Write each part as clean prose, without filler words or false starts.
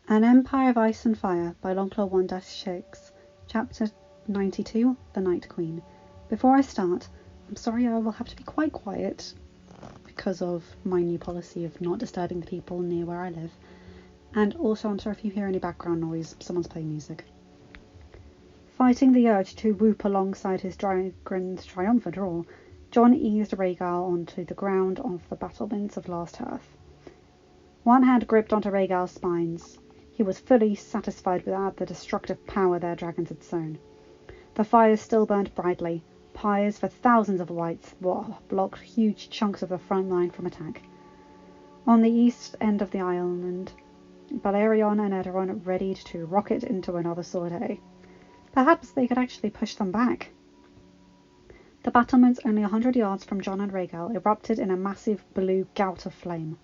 An Empire of Ice and Fire by Longclaw 1-6, Chapter 92, The Night Queen. Before I start, I'm sorry I will have to be quite quiet because of my new policy of not disturbing the people near where I live. And also I'm sorry if you hear any background noise, someone's playing music. Fighting the urge to whoop alongside his dragon's triumphant roar, John eased Rhaegal onto the ground of the battlements of Last Hearth. One hand gripped onto Rhaegal's spines. He was fully satisfied without the destructive power their dragons had sown. The fires still burned brightly. Pyres for thousands of whites blocked huge chunks of the front line from attack. On the east end of the island, Balerion and Edaron readied to rocket into another sortie. Perhaps they could actually push them back. The battlements only 100 yards from Jon and Rhaegal erupted in a massive blue gout of flame.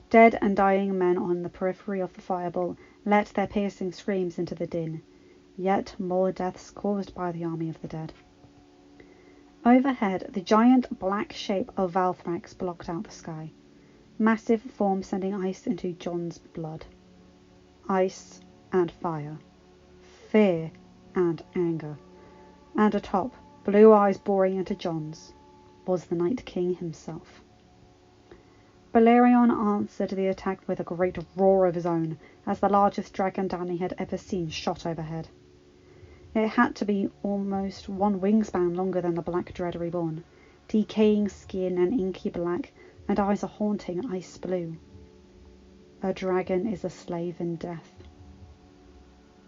Dead and dying men on the periphery of the fireball let their piercing screams into the din. Yet more deaths caused by the army of the dead. Overhead, the giant black shape of Valthrax blocked out the sky. Massive form sending ice into Jon's blood. Ice and fire. Fear and anger. And atop, blue eyes boring into Jon's, was the Night King himself. Balerion answered the attack with a great roar of his own, as the largest dragon Dany had ever seen shot overhead. It had to be almost one wingspan longer than the Black Dread reborn, decaying skin and inky black, and eyes a haunting ice blue. A dragon is a slave in death.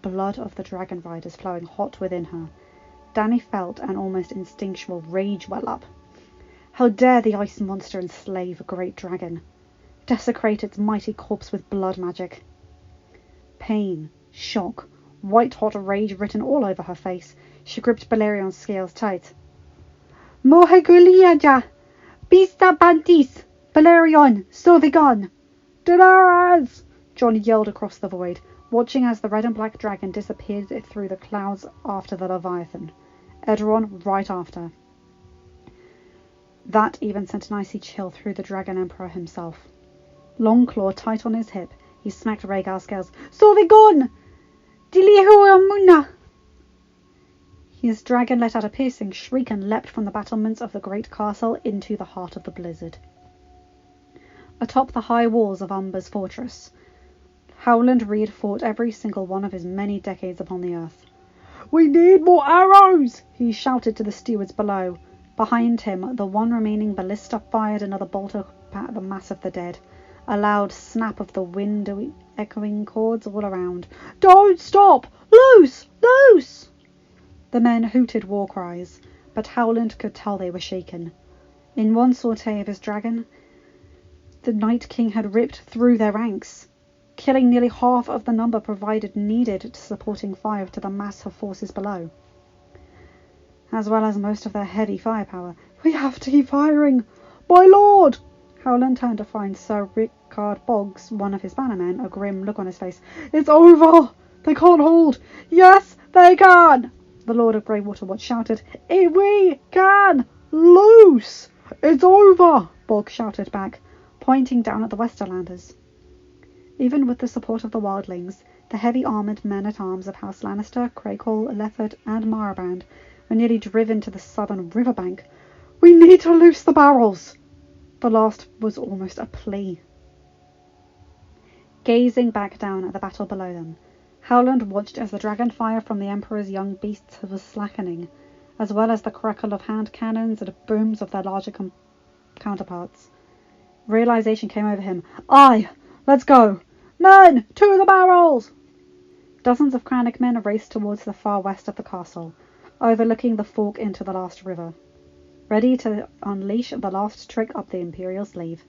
Blood of the dragon riders flowing hot within her, Dany felt an almost instinctual rage well up. How dare the ice monster enslave a great dragon, desecrate its mighty corpse with blood magic? Pain, shock, white-hot rage written all over her face, she gripped Balerion's scales tight. Moheguliaja! Bista Bantis! Balerion! Sovigon! Daenerys! Jon yelled across the void, watching as the red and black dragon disappeared through the clouds after the Leviathan. Edaron right after. That even sent an icy chill through the Dragon Emperor himself. Longclaw tight on his hip, he smacked Rhaegal's scales. Sovigon! Dilihuamuna! His dragon let out a piercing shriek and leapt from the battlements of the great castle into the heart of the blizzard. Atop the high walls of Umber's fortress, Howland Reed fought every single one of his many decades upon the earth. "We need more arrows!" he shouted to the stewards below. Behind him, the one remaining ballista fired another bolt at the mass of the dead. A loud snap of the wind echoing chords all around. "Don't stop! Loose! Loose!" The men hooted war cries, but Howland could tell they were shaken. In one sortie of his dragon, the Night King had ripped through their ranks, killing nearly half of the number needed to supporting fire to the mass of forces below, as well as most of their heavy firepower. "We have to keep firing! My lord!" Howland turned to find Sir Rickard Boggs, one of his bannermen, a grim look on his face. "It's over! They can't hold! Yes, they can!" The Lord of Greywater Watch shouted. "We can! Loose! It's over!" Boggs shouted back, pointing down at the Westerlanders. Even with the support of the wildlings, the heavy armoured men-at-arms of House Lannister, Craighall, Lefford and Marbrand were nearly driven to the southern riverbank. "We need to loose the barrels!" The last was almost a plea. Gazing back down at the battle below them, Howland watched as the dragon fire from the Emperor's young beasts was slackening, as well as the crackle of hand cannons and booms of their larger counterparts. Realization came over him. "Aye! Let's go! Men! To the barrels!" Dozens of Crannock men raced towards the far west of the castle, overlooking the fork into the last river, ready to unleash the last trick up the Imperial sleeve.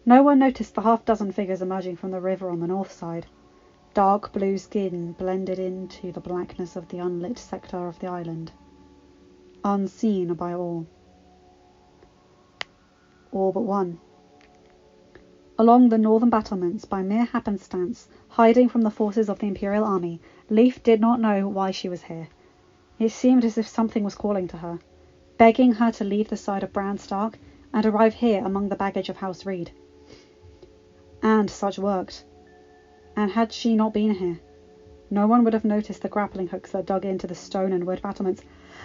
No one noticed the half-dozen figures emerging from the river on the north side. Dark blue skin blended into the blackness of the unlit sector of the island, unseen by all. All but one. Along the northern battlements, by mere happenstance, hiding from the forces of the Imperial army, Leaf did not know why she was here. It seemed as if something was calling to her, begging her to leave the side of Bran Stark and arrive here among the baggage of House Reed. And such worked. And had she not been here, no one would have noticed the grappling hooks that dug into the stone and wood battlements.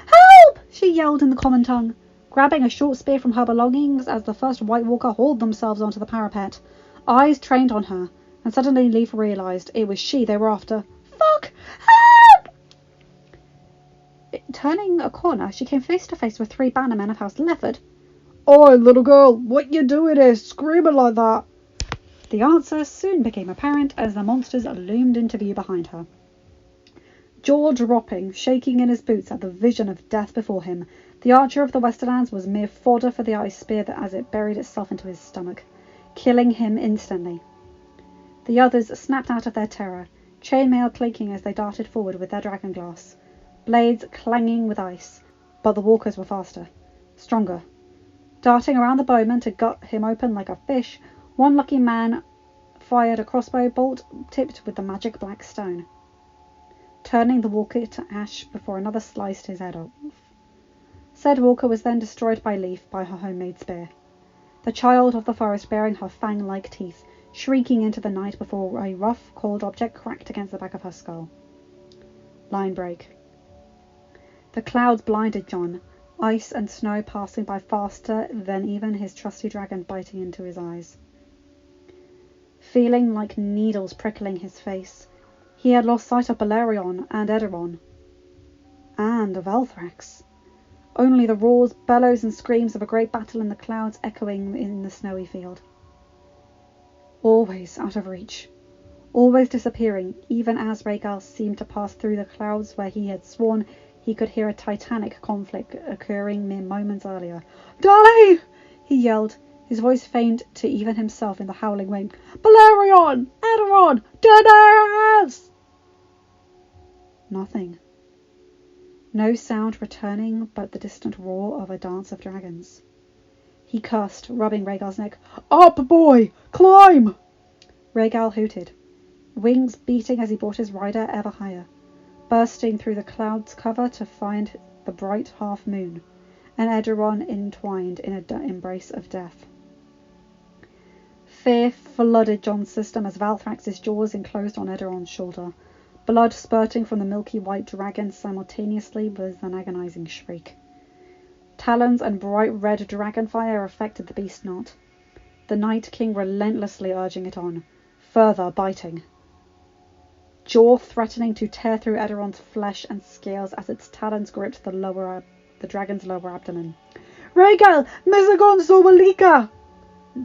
"Help!" she yelled in the common tongue, grabbing a short spear from her belongings as the first White Walker hauled themselves onto the parapet. Eyes trained on her, and suddenly Leaf realised it was she they were after. "Fuck! Help!" Turning a corner, she came face to face with 3 bannermen of House Lefford. "Oi, little girl, what you doing here, screaming like that?" The answer soon became apparent as the monsters loomed into view behind her. Jaw dropping, shaking in his boots at the vision of death before him, the archer of the Westerlands was mere fodder for the ice spear as it buried itself into his stomach, killing him instantly. The others snapped out of their terror, chainmail clinking as they darted forward with their dragonglass, blades clanging with ice, but the walkers were faster, stronger. Darting around the bowman to gut him open like a fish, one lucky man fired a crossbow bolt tipped with the magic black stone, turning the walker to ash before another sliced his head off. Said walker was then destroyed by Leaf by her homemade spear, the child of the forest baring her fang-like teeth, shrieking into the night before a rough, cold object cracked against the back of her skull. Line break. The clouds blinded John, ice and snow passing by faster than even his trusty dragon biting into his eyes. Feeling like needles prickling his face, he had lost sight of Belerion and Edaron, and of Valthrax. Only the roars, bellows and screams of a great battle in the clouds echoing in the snowy field. Always out of reach, always disappearing, even as Rhaegal seemed to pass through the clouds where he had sworn he could hear a titanic conflict occurring mere moments earlier. "Dally!" he yelled, his voice faint to even himself in the howling wind. "Belerion! Edaron! Daenerys!" Nothing. No sound returning but the distant roar of a dance of dragons. He cursed, rubbing Rhaegal's neck. "Up, boy! Climb!" Rhaegal hooted, wings beating as he brought his rider ever higher, bursting through the clouds cover to find the bright half moon, and Edaron entwined in an embrace of death. Fear flooded Jon's system as Valthrax's jaws enclosed on Edaron's shoulder, blood spurting from the milky white dragon simultaneously with an agonizing shriek. Talons and bright red dragonfire affected the beast not, the Night King relentlessly urging it on, further biting. Jaw threatening to tear through Edaron's flesh and scales as its talons gripped the dragon's lower abdomen. "Rhaegal! Mizagon Somalika!"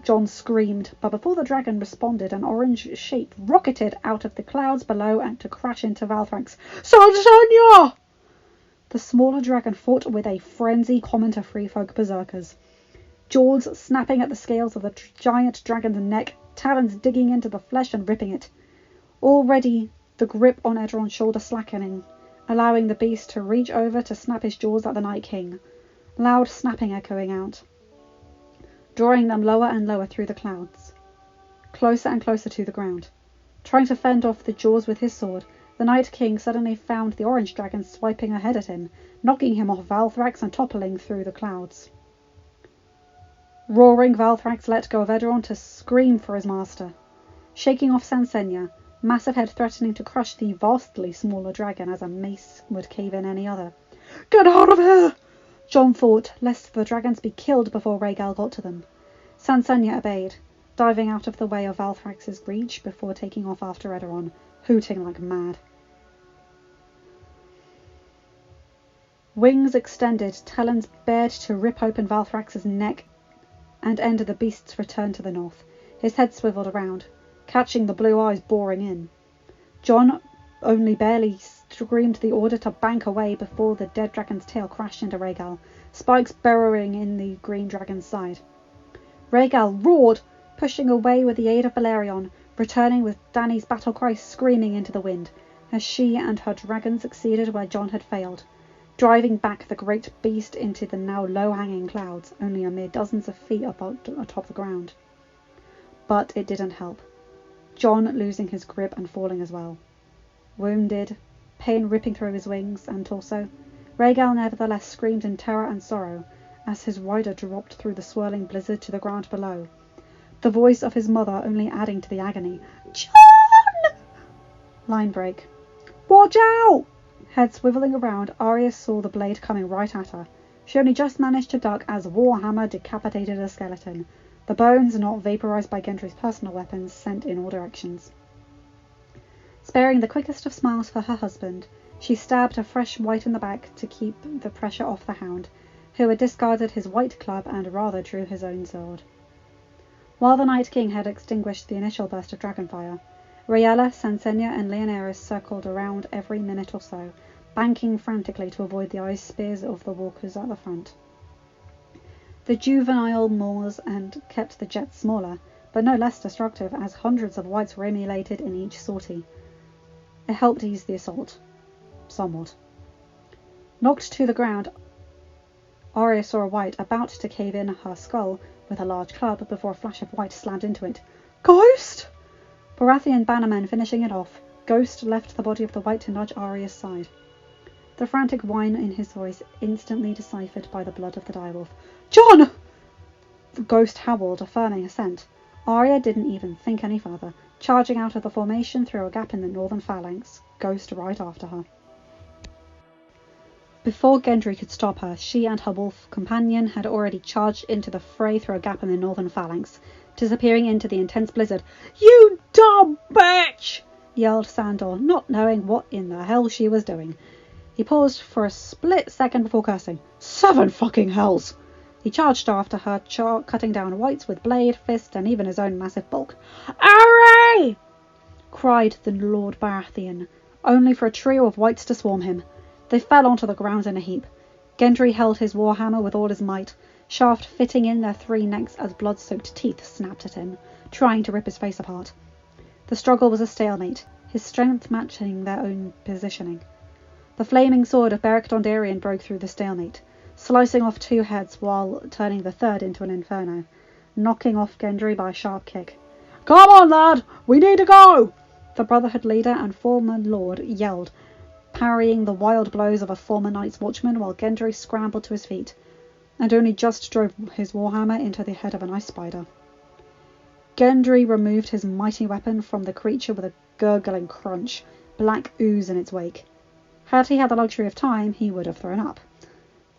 Jon screamed, but before the dragon responded, an orange shape rocketed out of the clouds below and to crash into Valthrax. "Sansonia!" The smaller dragon fought with a frenzy common to free-folk berserkers, jaws snapping at the scales of the giant dragon's neck, talons digging into the flesh and ripping it. Already the grip on Edaron's shoulder slackening, allowing the beast to reach over to snap his jaws at the Night King, loud snapping echoing out, drawing them lower and lower through the clouds, closer and closer to the ground. Trying to fend off the jaws with his sword, the Night King suddenly found the orange dragon swiping ahead at him, knocking him off Valthrax and toppling through the clouds. Roaring, Valthrax let go of Edaron to scream for his master, shaking off Sansenya, massive head threatening to crush the vastly smaller dragon as a mace would cave in any other. "Get out of here!" Jon fought, lest the dragons be killed before Rhaegal got to them. Sansenya obeyed, diving out of the way of Valthrax's reach before taking off after Edaron, hooting like mad. Wings extended, talons bared to rip open Valthrax's neck and end the beast's return to the north. His head swiveled around, catching the blue eyes boring in. Jon only barely screamed the order to bank away before the dead dragon's tail crashed into Rhaegal, spikes burrowing in the green dragon's side. Rhaegal roared, pushing away with the aid of Belerion, returning with Dany's battle cry screaming into the wind, as she and her dragon succeeded where Jon had failed, driving back the great beast into the now low-hanging clouds, only a mere dozens of feet atop the ground. But it didn't help, Jon losing his grip and falling as well. Wounded, pain ripping through his wings and torso, Rhaegal nevertheless screamed in terror and sorrow as his rider dropped through the swirling blizzard to the ground below, the voice of his mother only adding to the agony. "Jon!" Line break. Watch out! Head swivelling around, Arya saw the blade coming right at her. She only just managed to duck as Warhammer decapitated a skeleton, the bones, not vaporized by Gendry's personal weapons, sent in all directions. Sparing the quickest of smiles for her husband, she stabbed a fresh white in the back to keep the pressure off the hound, who had discarded his white club and rather drew his own sword. While the Night King had extinguished the initial burst of dragonfire, Rhaella, Sansenya and Leonaris circled around every minute or so, banking frantically to avoid the ice spears of the walkers at the front. The juvenile Moors and kept the jets smaller, but no less destructive, as hundreds of whites were immolated in each sortie. It helped ease the assault. Somewhat. Knocked to the ground, Arya saw a white about to cave in her skull with a large club before a flash of white slammed into it. Ghost! Baratheon bannermen finishing it off, Ghost left the body of the white to nudge Arya's side. The frantic whine in his voice instantly deciphered by the blood of the direwolf. Jon! The Ghost howled, affirming assent. Arya didn't even think any further, charging out of the formation through a gap in the northern phalanx, Ghost right after her. Before Gendry could stop her, she and her wolf companion had already charged into the fray through a gap in the northern phalanx, disappearing into the intense blizzard. You dumb bitch! Yelled Sandor, not knowing what in the hell she was doing. He paused for a split second before cursing. 7 fucking hells! He charged after her, cutting down whites with blade, fist, and even his own massive bulk. Array! Cried the Lord Baratheon, only for a trio of whites to swarm him. They fell onto the ground in a heap. Gendry held his warhammer with all his might, shaft fitting in their 3 necks as blood-soaked teeth snapped at him, trying to rip his face apart. The struggle was a stalemate, his strength matching their own positioning. The flaming sword of Beric Dondarrion broke through the stalemate, slicing off 2 heads while turning the 3rd into an inferno, knocking off Gendry by a sharp kick. Come on, lad! We need to go! The Brotherhood leader and former lord yelled, parrying the wild blows of a former Night's Watchman while Gendry scrambled to his feet, and only just drove his warhammer into the head of an ice spider. Gendry removed his mighty weapon from the creature with a gurgling crunch, black ooze in its wake. Had he had the luxury of time, he would have thrown up.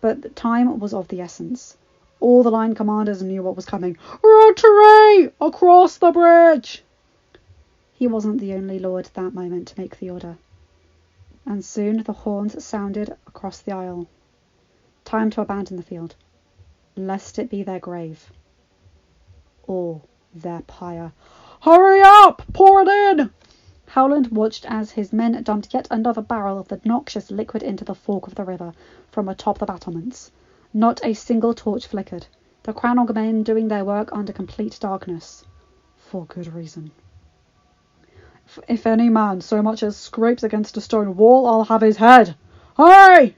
But time was of the essence. All the line commanders knew what was coming. Retreat! Across the bridge! He wasn't the only lord at that moment to make the order. And soon the horns sounded across the isle. Time to abandon the field, lest it be their grave. Or their pyre. Hurry up! Pour it in! Howland watched as his men dumped yet another barrel of the noxious liquid into the fork of the river from atop the battlements. Not a single torch flickered, the Crannog men doing their work under complete darkness. For good reason. If any man so much as scrapes against a stone wall, I'll have his head. Hurry!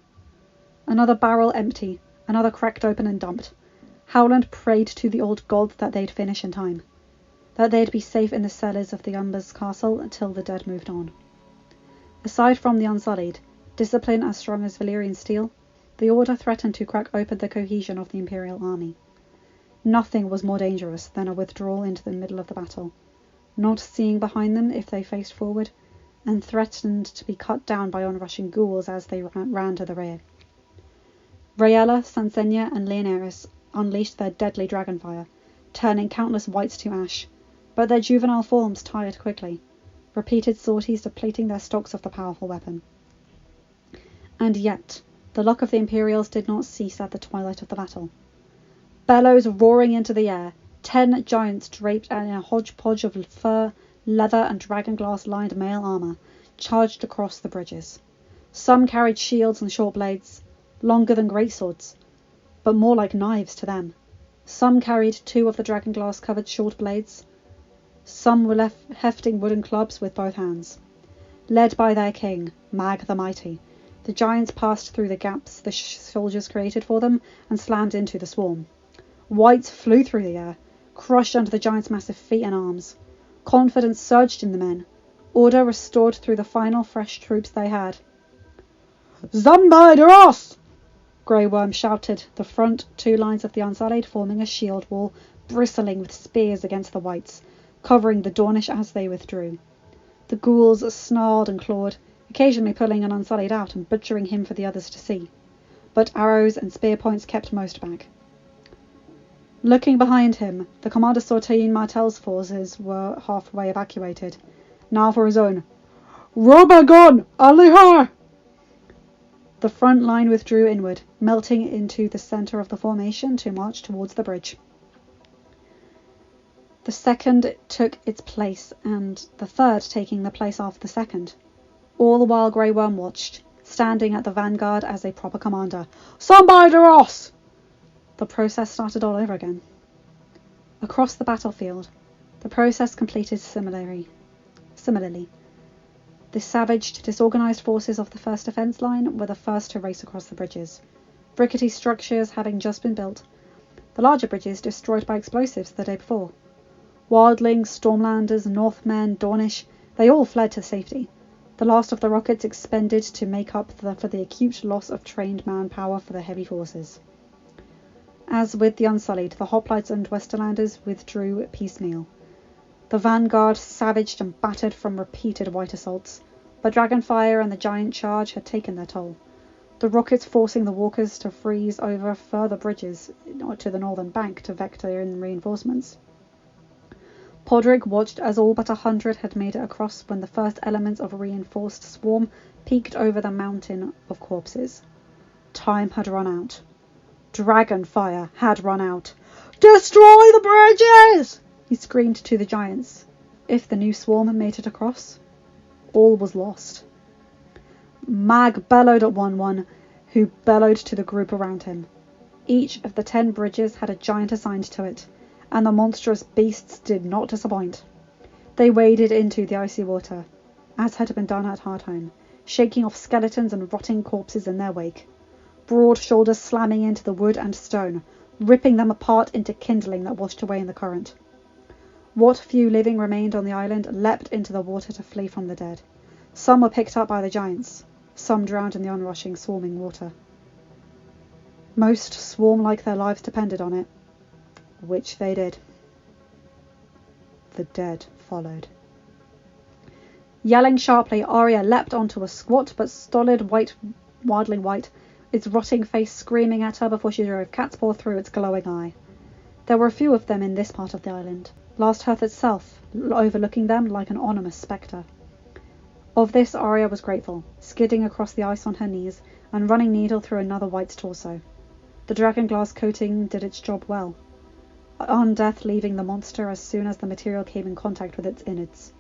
Another barrel empty, another cracked open and dumped. Howland prayed to the old gods that they'd finish in time, that they'd be safe in the cellars of the Umbers castle until the dead moved on. Aside from the Unsullied, discipline as strong as Valyrian steel, the Order threatened to crack open the cohesion of the Imperial army. Nothing was more dangerous than a withdrawal into the middle of the battle, not seeing behind them if they faced forward, and threatened to be cut down by onrushing ghouls as they ran to the rear. Rhaella, Sansenya and Leonaris unleashed their deadly dragonfire, turning countless whites to ash, but their juvenile forms tired quickly, repeated sorties depleting their stocks of the powerful weapon. And yet, the luck of the Imperials did not cease at the twilight of the battle. Bellows roaring into the air, 10 giants draped in a hodgepodge of fur, leather and dragonglass-lined mail armour charged across the bridges. Some carried shields and short blades, longer than greatswords, but more like knives to them. Some carried 2 of the dragonglass-covered short blades. Some were hefting wooden clubs with both hands. Led by their king, Mag the Mighty, the giants passed through the gaps the soldiers created for them and slammed into the swarm. Whites flew through the air, crushed under the giants' massive feet and arms. Confidence surged in the men. Order restored through the final fresh troops they had. Zambideros! Grey Worm shouted, the front 2 lines of the Unsullied forming a shield wall, bristling with spears against the whites, covering the Dornish as they withdrew. The ghouls snarled and clawed, occasionally pulling an Unsullied out and butchering him for the others to see. But arrows and spear points kept most back. Looking behind him, the commander saw Tayin Martell's forces were halfway evacuated. Now for his own. Robagon! Alihar! The front line withdrew inward, melting into the centre of the formation to march towards the bridge. The second took its place, and the third taking the place after the second. All the while Grey Worm watched, standing at the vanguard as a proper commander. Somebody to us! The process started all over again. Across the battlefield, the process completed similarly. The savaged, disorganised forces of the first defence line were the first to race across the bridges, rickety structures having just been built, the larger bridges destroyed by explosives the day before. Wildlings, Stormlanders, Northmen, Dornish, they all fled to safety, the last of the rockets expended to make up for the acute loss of trained manpower for the heavy forces. As with the Unsullied, the Hoplites and Westerlanders withdrew piecemeal. The vanguard savaged and battered from repeated white assaults, but Dragonfire and the giant charge had taken their toll, the rockets forcing the walkers to freeze over further bridges to the northern bank to vector in reinforcements. Podrick watched as all but 100 had made it across when the first elements of a reinforced swarm peeked over the mountain of corpses. Time had run out. Dragonfire had run out. Destroy the bridges! He screamed to the giants. If the new swarm made it across, all was lost. Mag bellowed at one, who bellowed to the group around him. Each of the 10 bridges had a giant assigned to it, and the monstrous beasts did not disappoint. They waded into the icy water, as had been done at Hardhome, shaking off skeletons and rotting corpses in their wake, broad shoulders slamming into the wood and stone, ripping them apart into kindling that washed away in the current. What few living remained on the island leapt into the water to flee from the dead. Some were picked up by the giants, some drowned in the onrushing, swarming water. Most swarm like their lives depended on it, which they did. The dead followed. Yelling sharply, Arya leapt onto a squat but stolid wildling wight, its rotting face screaming at her before she drove Catspaw through its glowing eye. There were a few of them in this part of the island, Last Hearth itself overlooking them like an ominous spectre. Of this Arya was grateful, skidding across the ice on her knees and running needle through another wight's torso. The dragonglass coating did its job well, on death leaving the monster as soon as the material came in contact with its innards.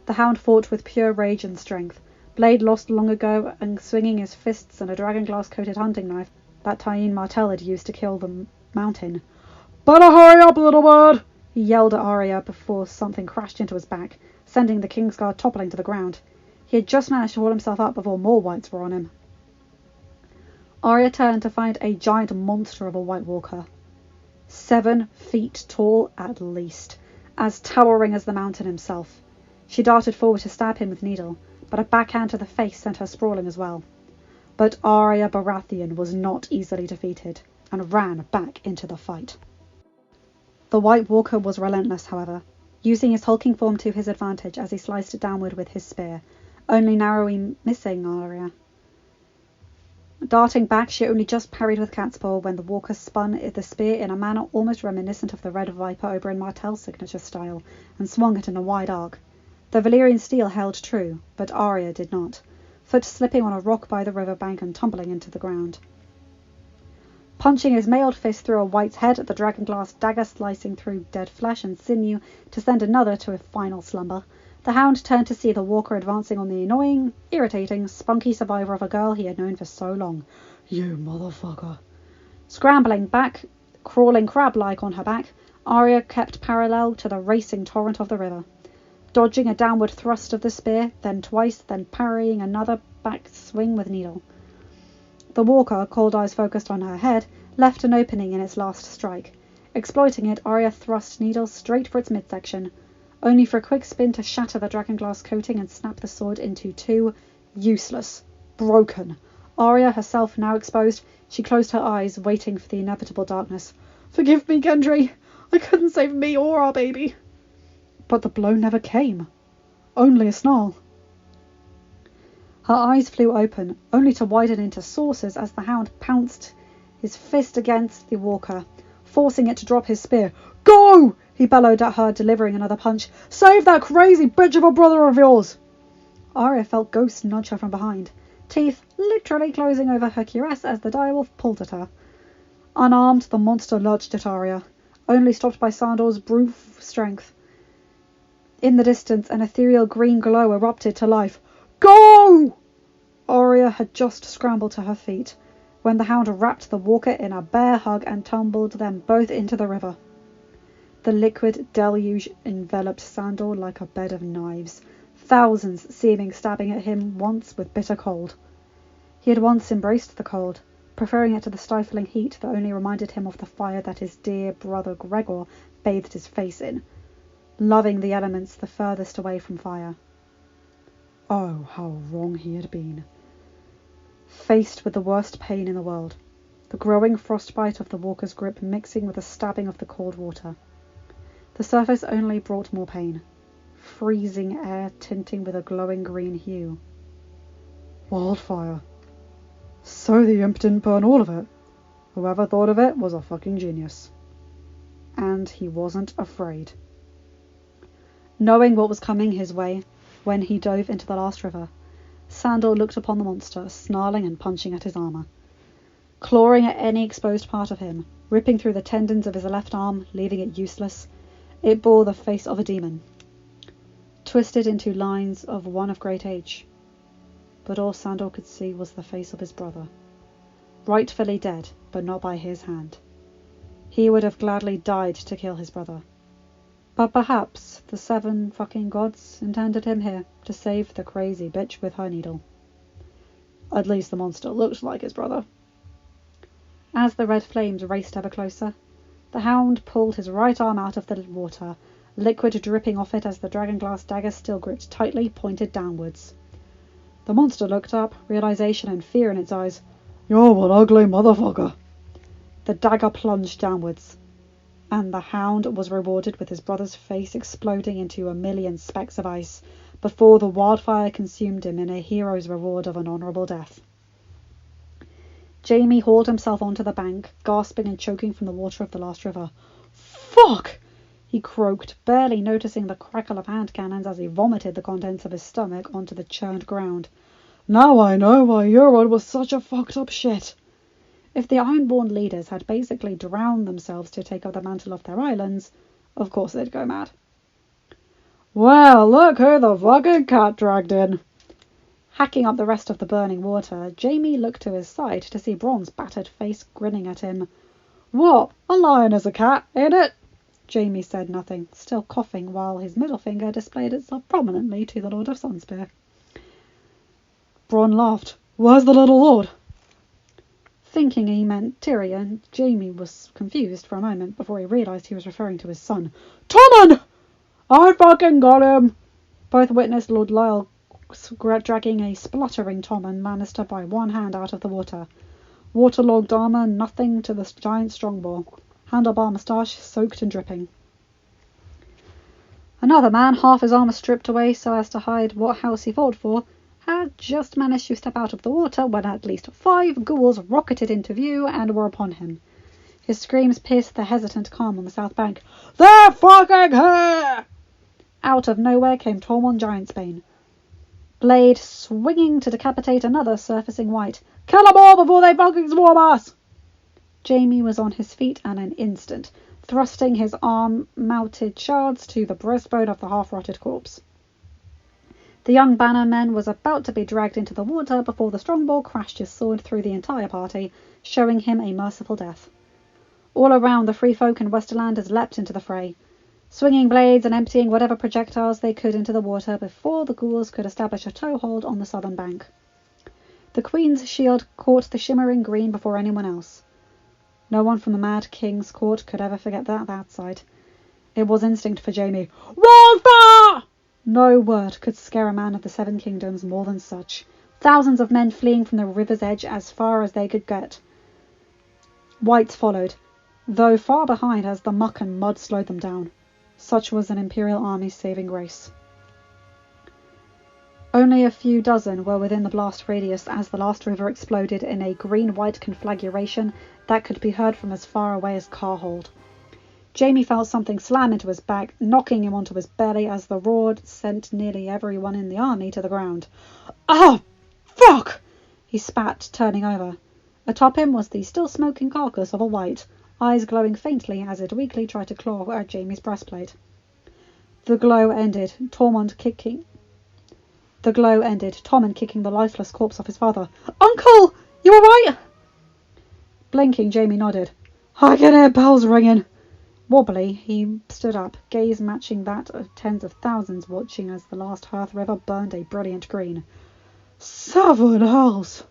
The hound fought with pure rage and strength, blade lost long ago and swinging his fists and a dragonglass-coated hunting knife that Tayin Martell had used to kill the mountain. "Better hurry up, little bird!" he yelled at Arya before something crashed into his back, sending the Kingsguard toppling to the ground. He had just managed to haul himself up before more wights were on him. Arya turned to find a giant monster of a White Walker, 7 feet tall at least, as towering as the mountain himself. She darted forward to stab him with needle, but a backhand to the face sent her sprawling as well. But Arya Baratheon was not easily defeated, and ran back into the fight. The White Walker was relentless, however, using his hulking form to his advantage as he sliced it downward with his spear, only narrowly missing Arya. Darting back, she only just parried with Catspaw when the Walker spun the spear in a manner almost reminiscent of the Red Viper Oberyn Martell's signature style, and swung it in a wide arc. The Valyrian steel held true, but Arya did not, foot slipping on a rock by the river bank and tumbling into the ground. Punching his mailed fist through a wight's head, the dragonglass dagger slicing through dead flesh and sinew to send another to a final slumber, the hound turned to see the Walker advancing on the annoying, irritating, spunky survivor of a girl he had known for so long. "You motherfucker." Scrambling back, crawling crab-like on her back, Arya kept parallel to the racing torrent of the river, dodging a downward thrust of the spear, then twice, then parrying another back swing with needle. The Walker, cold eyes focused on her head, left an opening in its last strike. Exploiting it, Arya thrust needle straight for its midsection, only for a quick spin to shatter the dragonglass coating and snap the sword into 2. Useless. Broken. Arya, herself now exposed, she closed her eyes, waiting for the inevitable darkness. "Forgive me, Gendry. I couldn't save me or our baby." But the blow never came. Only a snarl. Her eyes flew open, only to widen into saucers as the hound pounced his fist against the walker, forcing it to drop his spear. Go! He bellowed at her, delivering another punch. Save that crazy bitch of a brother of yours! Arya felt ghosts nudge her from behind, teeth literally closing over her cuirass as the direwolf pulled at her. Unarmed, the monster lurched at Arya, only stopped by Sandor's brute strength. In the distance, an ethereal green glow erupted to life. Go! Arya had just scrambled to her feet when the hound wrapped the walker in a bear hug and tumbled them both into the river. The liquid deluge enveloped Sandor like a bed of knives, thousands seeming stabbing at him once with bitter cold. He had once embraced the cold, preferring it to the stifling heat that only reminded him of the fire that his dear brother Gregor bathed his face in, loving the elements the furthest away from fire. Oh, how wrong he had been. Faced with the worst pain in the world, the growing frostbite of the walker's grip mixing with the stabbing of the cold water. The surface only brought more pain, freezing air tinting with a glowing green hue. Wildfire. So the imp didn't burn all of it. Whoever thought of it was a fucking genius. And he wasn't afraid. Knowing what was coming his way, when he dove into the last river, Sandor looked upon the monster, snarling and punching at his armor. Clawing at any exposed part of him, ripping through the tendons of his left arm, leaving it useless, it bore the face of a demon, twisted into lines of one of great age. But all Sandor could see was the face of his brother, rightfully dead, but not by his hand. He would have gladly died to kill his brother. But perhaps the 7 fucking gods intended him here to save the crazy bitch with her needle. At least the monster looked like his brother. As the red flames raced ever closer, the hound pulled his right arm out of the water, liquid dripping off it as the dragonglass dagger still gripped tightly, pointed downwards. The monster looked up, realization and fear in its eyes. You're one ugly motherfucker. The dagger plunged downwards, and the hound was rewarded with his brother's face exploding into a million specks of ice before the wildfire consumed him in a hero's reward of an honourable death. Jamie hauled himself onto the bank, gasping and choking from the water of the last river. Fuck! He croaked, barely noticing the crackle of hand cannons as he vomited the contents of his stomach onto the churned ground. Now I know why Euron was such a fucked up shit. If the Ironborn leaders had basically drowned themselves to take up the mantle of their islands, of course they'd go mad. Well, look who the fucking cat dragged in. Hacking up the rest of the burning water, Jamie looked to his side to see Bronn's battered face grinning at him. What? A lion is a cat, ain't it? Jamie said nothing, still coughing while his middle finger displayed itself prominently to the Lord of Sunspear. Bronn laughed. Where's the little lord? Thinking he meant Tyrion, Jamie was confused for a moment before he realised he was referring to his son. Tommen! I fucking got him! Both witnessed Lord Lyle dragging a spluttering Tommen Lannister by one hand out of the water. Waterlogged armour, nothing to the giant strongbow. Handlebar moustache soaked and dripping. Another man, half his armour stripped away so as to hide what house he fought for, had just managed to step out of the water when at least 5 ghouls rocketed into view and were upon him. His screams pierced the hesitant calm on the south bank. They're fucking here! Out of nowhere came Tormund Giantsbane, blade swinging to decapitate another surfacing white. Kill them all before they fucking swarm us! Jamie was on his feet in an instant, thrusting his arm-mounted shards to the breastbone of the half-rotted corpse. The young bannerman was about to be dragged into the water before the strongbow crashed his sword through the entire party, showing him a merciful death. All around, the free folk and Westerlanders leapt into the fray, swinging blades and emptying whatever projectiles they could into the water before the ghouls could establish a toehold on the southern bank. The Queen's shield caught the shimmering green before anyone else. No one from the Mad King's court could ever forget that sight. It was instinct for Jamie. Wildfire! No word could scare a man of the 7 kingdoms more than such. Thousands of men fleeing from the river's edge as far as they could get. Whites followed, though far behind as the muck and mud slowed them down. Such was an Imperial army's saving grace. Only a few dozen were within the blast radius as the last river exploded in a green-white conflagration that could be heard from as far away as Carhold. Jamie felt something slam into his back, knocking him onto his belly as the roar sent nearly everyone in the army to the ground. "Oh, fuck!" he spat, turning over. Atop him was the still smoking carcass of a wight, eyes glowing faintly as it weakly tried to claw at Jamie's breastplate. The glow ended, Tom kicking the lifeless corpse of his father. "Uncle! You alright?" Blinking, Jamie nodded. "I can hear bells ringing." Wobbly, he stood up, gaze matching that of tens of thousands watching as the last Hearth River burned a brilliant green. "Seven hells!"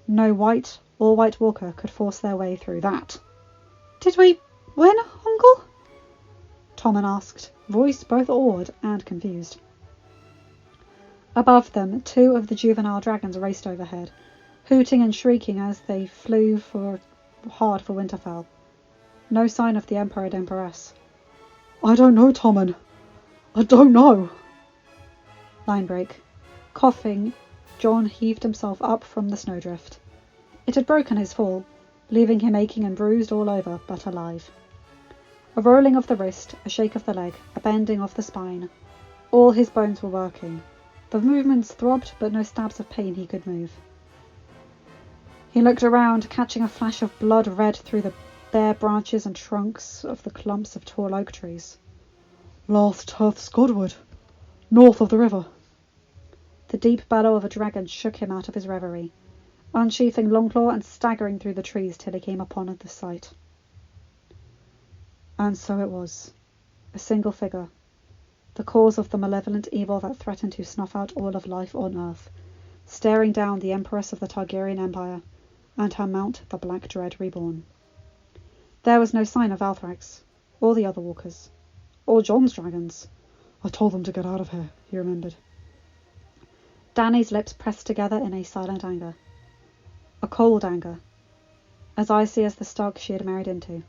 No white or White Walker could force their way through that. "Did we win, Uncle?" Tommen asked, voice both awed and confused. Above them, 2 of the juvenile dragons raced overhead, hooting and shrieking as they flew hard for Winterfell. No sign of the Emperor and Empress. "I don't know, Tommen. I don't know." Line break. Coughing, Jon heaved himself up from the snowdrift. It had broken his fall, leaving him aching and bruised all over, but alive. A rolling of the wrist, a shake of the leg, a bending of the spine. All his bones were working. The movements throbbed, but no stabs of pain he could move. He looked around, catching a flash of blood red through the bare branches and trunks of the clumps of tall oak trees. "Last Hearth Sgodwood, north of the river." The deep bellow of a dragon shook him out of his reverie, unsheathing Longclaw and staggering through the trees till he came upon the sight. And so it was. A single figure. The cause of the malevolent evil that threatened to snuff out all of life on Earth, staring down the Empress of the Targaryen Empire, and her mount, the Black Dread Reborn. There was no sign of Althrax, or the other walkers, or Jon's dragons. "I told them to get out of here," he remembered. Dany's lips pressed together in a silent anger. A cold anger, as icy as the stug she had married into.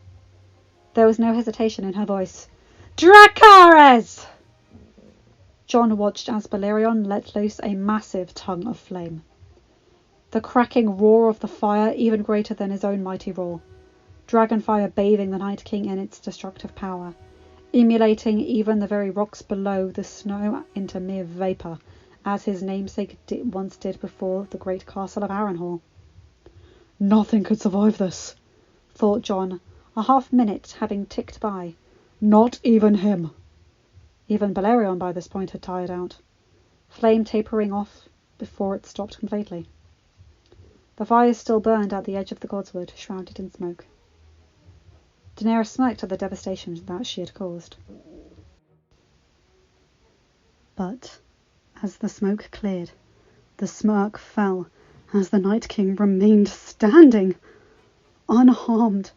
There was no hesitation in her voice. "Dracarys!" Jon watched as Balerion let loose a massive tongue of flame. The cracking roar of the fire even greater than his own mighty roar. Dragonfire bathing the Night King in its destructive power, emulating even the very rocks below the snow into mere vapour, as his namesake once did before the great castle of Harrenhal. "Nothing could survive this," thought Jon, a half-minute having ticked by. "Not even him." Even Balerion by this point had tired out, flame tapering off before it stopped completely. The fire still burned at the edge of the Godswood, shrouded in smoke. Daenerys smirked at the devastation that she had caused. But as the smoke cleared, the smirk fell as the Night King remained standing, unharmed,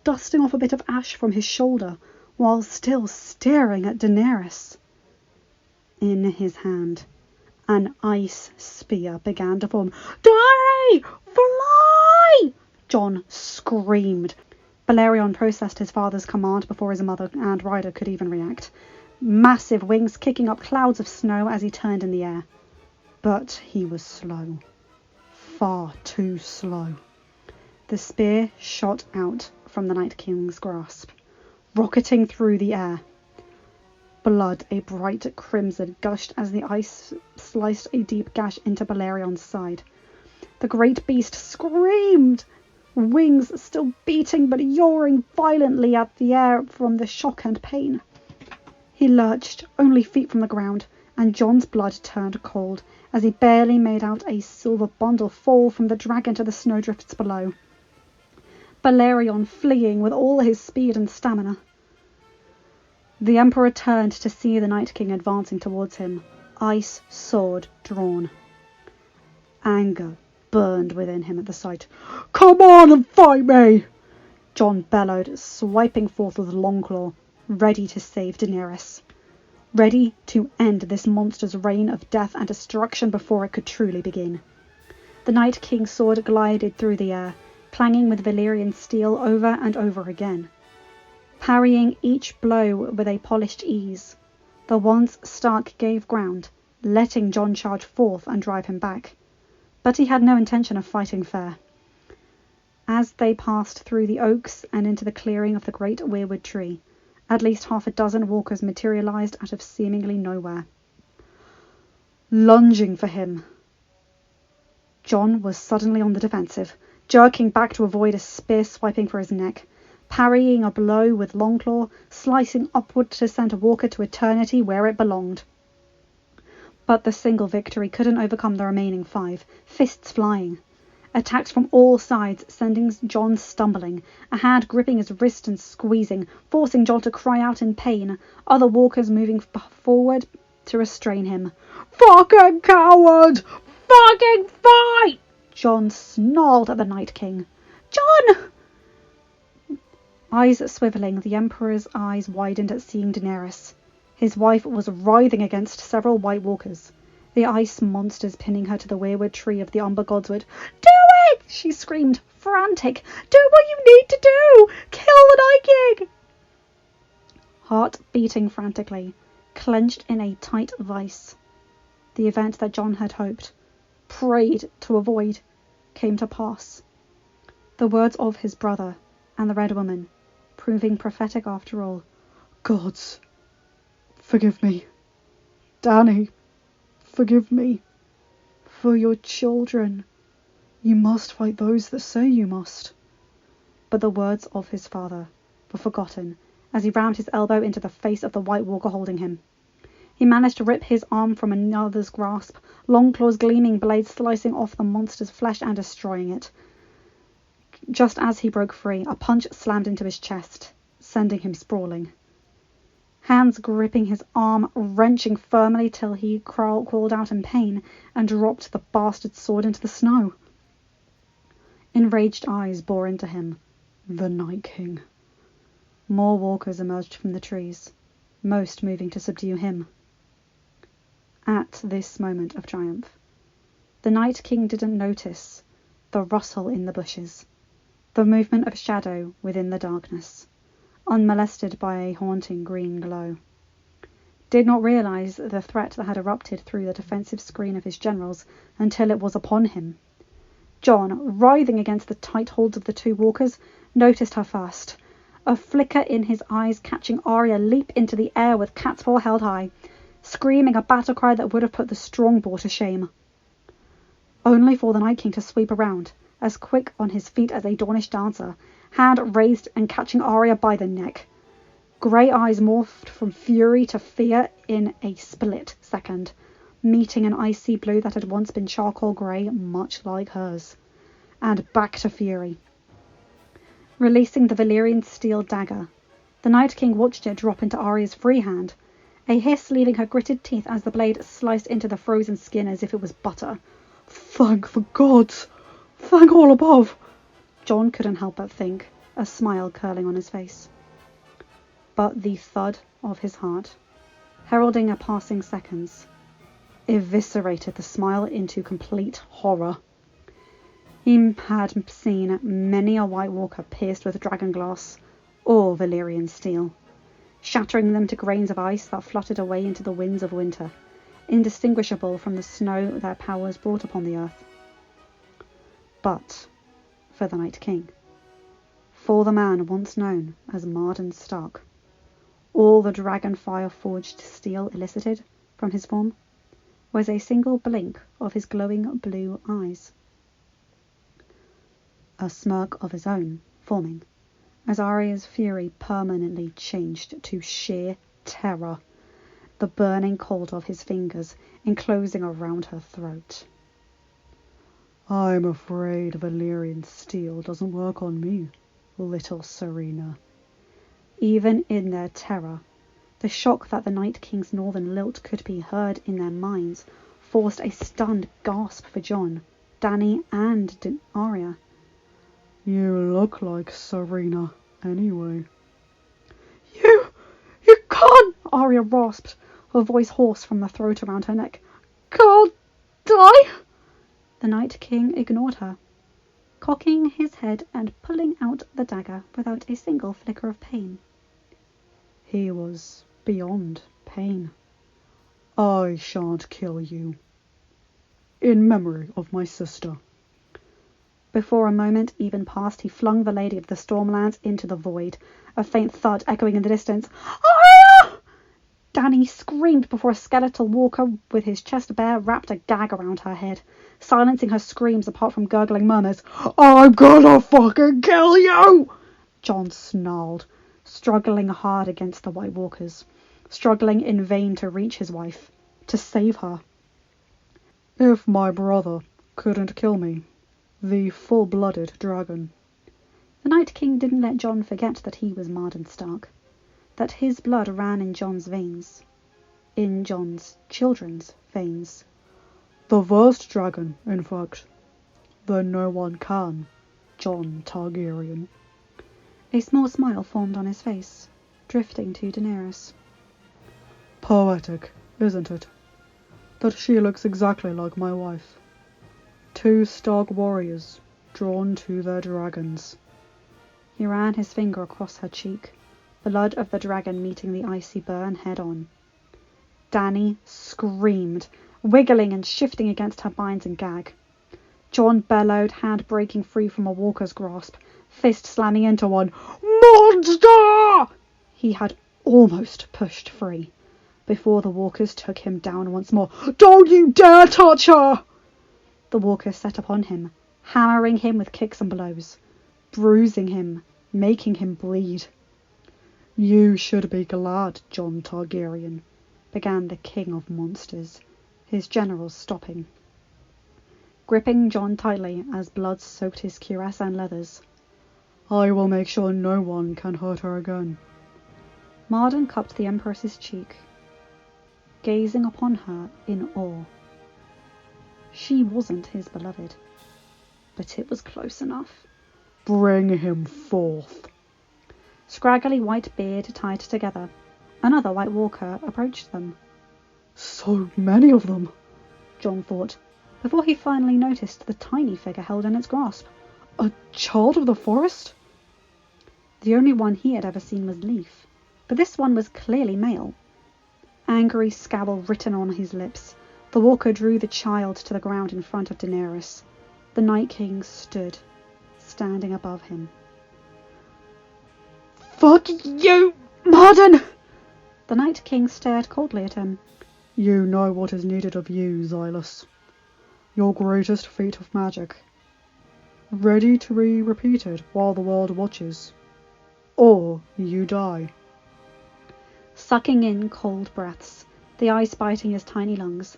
dusting off a bit of ash from his shoulder while still staring at Daenerys. In his hand, an ice spear began to form. "Die! Fly!" Jon screamed. Balerion processed his father's command before his mother and Ryder could even react, massive wings kicking up clouds of snow as he turned in the air. But he was slow. Far too slow. The spear shot out from the Night King's grasp, rocketing through the air. Blood, a bright crimson, gushed as the ice sliced a deep gash into Balerion's side. The great beast screamed, wings still beating but yawing violently at the air from the shock and pain. He lurched, only feet from the ground, and Jon's blood turned cold as he barely made out a silver bundle fall from the dragon to the snowdrifts below. Balerion fleeing with all his speed and stamina. The Emperor turned to see the Night King advancing towards him, ice sword drawn. Anger burned within him at the sight. "Come on and fight me!" Jon bellowed, swiping forth with Longclaw, ready to save Daenerys. Ready to end this monster's reign of death and destruction before it could truly begin. The Night King's sword glided through the air, clanging with Valyrian steel over and over again, parrying each blow with a polished ease. The once stark gave ground, letting Jon charge forth and drive him back. But he had no intention of fighting fair. As they passed through the oaks and into the clearing of the great weirwood tree, at least half a dozen walkers materialized out of seemingly nowhere, lunging for him. Jon was suddenly on the defensive, jerking back to avoid a spear swiping for his neck, parrying a blow with Longclaw, slicing upward to send a walker to eternity where it belonged. But the single victory couldn't overcome the remaining 5, fists flying. Attacks from all sides, sending Jon stumbling, a hand gripping his wrist and squeezing, forcing Jon to cry out in pain, other walkers moving forward to restrain him. "Fucking coward! Fucking fight!" Jon snarled at the Night King. "Jon!" Eyes swiveling, the Emperor's eyes widened at seeing Daenerys. His wife was writhing against several White Walkers, the ice monsters pinning her to the weirwood tree of the Umber Godswood. "Do it!" she screamed, frantic. "Do what you need to do! Kill the Night King!" Heart beating frantically, clenched in a tight vice. The event that Jon had hoped, prayed to avoid, came to pass. The words of his brother and the Red Woman, proving prophetic after all. "Gods, forgive me. Dany, forgive me. For your children. You must fight those that say you must." But the words of his father were forgotten as he rammed his elbow into the face of the White Walker holding him. He managed to rip his arm from another's grasp, Longclaw's gleaming blade slicing off the monster's flesh and destroying it. Just as he broke free, a punch slammed into his chest, sending him sprawling. Hands gripping his arm, wrenching firmly till he crawled out in pain and dropped the bastard sword into the snow. Enraged eyes bore into him. The Night King. More walkers emerged from the trees, most moving to subdue him. At this moment of triumph, the Night King didn't notice the rustle in the bushes, the movement of shadow within the darkness, unmolested by a haunting green glow. Did not realize the threat that had erupted through the defensive screen of his generals until it was upon him. Jon, writhing against the tight holds of the 2 walkers, noticed her first, a flicker in his eyes catching Arya leap into the air with cat's paw held high, screaming a battle cry that would have put the Strongbow to shame. Only for the Night King to sweep around, as quick on his feet as a Dornish dancer, hand raised and catching Arya by the neck. Grey eyes morphed from fury to fear in a split second, meeting an icy blue that had once been charcoal grey, much like hers, and back to fury. Releasing the Valyrian steel dagger, the Night King watched it drop into Arya's free hand, a hiss leaving her gritted teeth as the blade sliced into the frozen skin as if it was butter. "Thank the gods! Thank all above!" Jon couldn't help but think, a smile curling on his face. But the thud of his heart, heralding a passing seconds, eviscerated the smile into complete horror. He had seen many a White Walker pierced with dragonglass or Valyrian steel, shattering them to grains of ice that fluttered away into the winds of winter, indistinguishable from the snow their powers brought upon the earth. But for the Night King, for the man once known as Marden Stark, all the dragonfire-forged steel elicited from his form was a single blink of his glowing blue eyes. A smirk of his own forming, as Arya's fury permanently changed to sheer terror, the burning cold of his fingers enclosing around her throat. "I'm afraid Valyrian steel doesn't work on me, little Serena." Even in their terror, the shock that the Night King's northern lilt could be heard in their minds forced a stunned gasp for Jon, Dany, and Arya. "You look like Serena, anyway." You can't!" Arya rasped, her voice hoarse from the throat around her neck. "Can't die!" The Night King ignored her, cocking his head and pulling out the dagger without a single flicker of pain. He was beyond pain. I shan't kill you. In memory of my sister. Before a moment even passed, he flung the Lady of the Stormlands into the void, a faint thud echoing in the distance. Ah! Danny screamed before a skeletal walker with his chest bare wrapped a gag around her head, silencing her screams apart from gurgling murmurs. I'm gonna fucking kill you! John snarled, struggling hard against the White Walkers, struggling in vain to reach his wife, to save her. If my brother couldn't kill me, the full-blooded dragon. The Night King didn't let John forget that he was Marden Stark, that his blood ran in Jon's veins, in Jon's children's veins. The worst dragon, in fact. Then no one can, Jon Targaryen. A small smile formed on his face, drifting to Daenerys. Poetic, isn't it? That she looks exactly like my wife. Two Stark warriors, drawn to their dragons. He ran his finger across her cheek, blood of the dragon meeting the icy burn head-on. Dany screamed, wiggling and shifting against her binds and gag. Jon bellowed, hand breaking free from a walker's grasp, fist slamming into one. Monster! He had almost pushed free, before the walkers took him down once more. Don't you dare touch her! The walkers set upon him, hammering him with kicks and blows, bruising him, making him bleed. You should be glad, Jon Targaryen, began the king of monsters, his generals stopping, gripping Jon tightly as blood soaked his cuirass and leathers. I will make sure no one can hurt her again. Marden cupped the Empress's cheek, gazing upon her in awe. She wasn't his beloved, but it was close enough. Bring him forth. Scraggly white beard tied together, another White Walker approached them. So many of them, Jon thought, before he finally noticed the tiny figure held in its grasp. A child of the forest? The only one he had ever seen was Leaf, but this one was clearly male. Angry scowl written on his lips, the walker drew the child to the ground in front of Daenerys. The Night King stood, standing above him. Fuck you, Marden! The Night King stared coldly at him. You know what is needed of you, Xylus. Your greatest feat of magic. Ready to be repeated while the world watches. Or you die. Sucking in cold breaths, the ice biting his tiny lungs,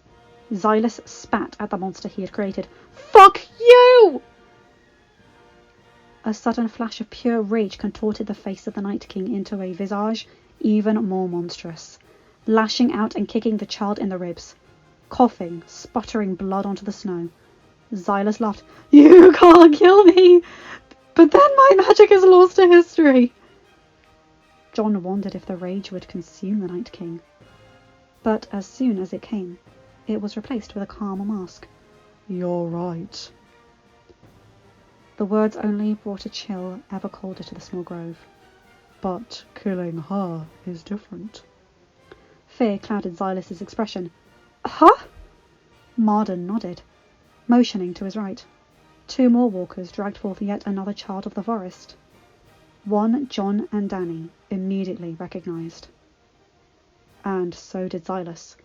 Xylus spat at the monster he had created. Fuck you! A sudden flash of pure rage contorted the face of the Night King into a visage even more monstrous, lashing out and kicking the child in the ribs, coughing, sputtering blood onto the snow. Xylus laughed. You can't kill me, but then my magic is lost to history. Jon wondered if the rage would consume the Night King, but as soon as it came, it was replaced with a calmer mask. You're right. The words only brought a chill ever colder to the small grove. But killing her is different. Fear clouded Xylus's expression. Huh? Marden nodded, motioning to his right. Two more walkers dragged forth yet another child of the forest. One Jon and Dany immediately recognised. And so did Xylus,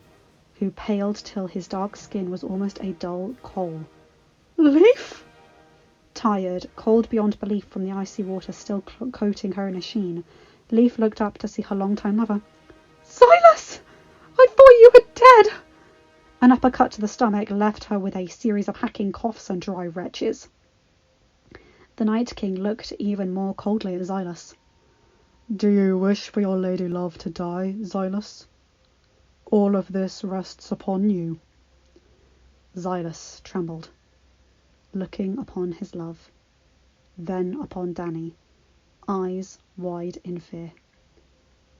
who paled till his dark skin was almost a dull coal. Leaf? Tired, cold beyond belief from the icy water still coating her in a sheen, Leaf looked up to see her long-time lover. Xylus! I thought you were dead! An uppercut to the stomach left her with a series of hacking coughs and dry retches. The Night King looked even more coldly at Xylus. Do you wish for your lady love to die, Xylus? All of this rests upon you. Xylus trembled, looking upon his love, then upon Dany, eyes wide in fear.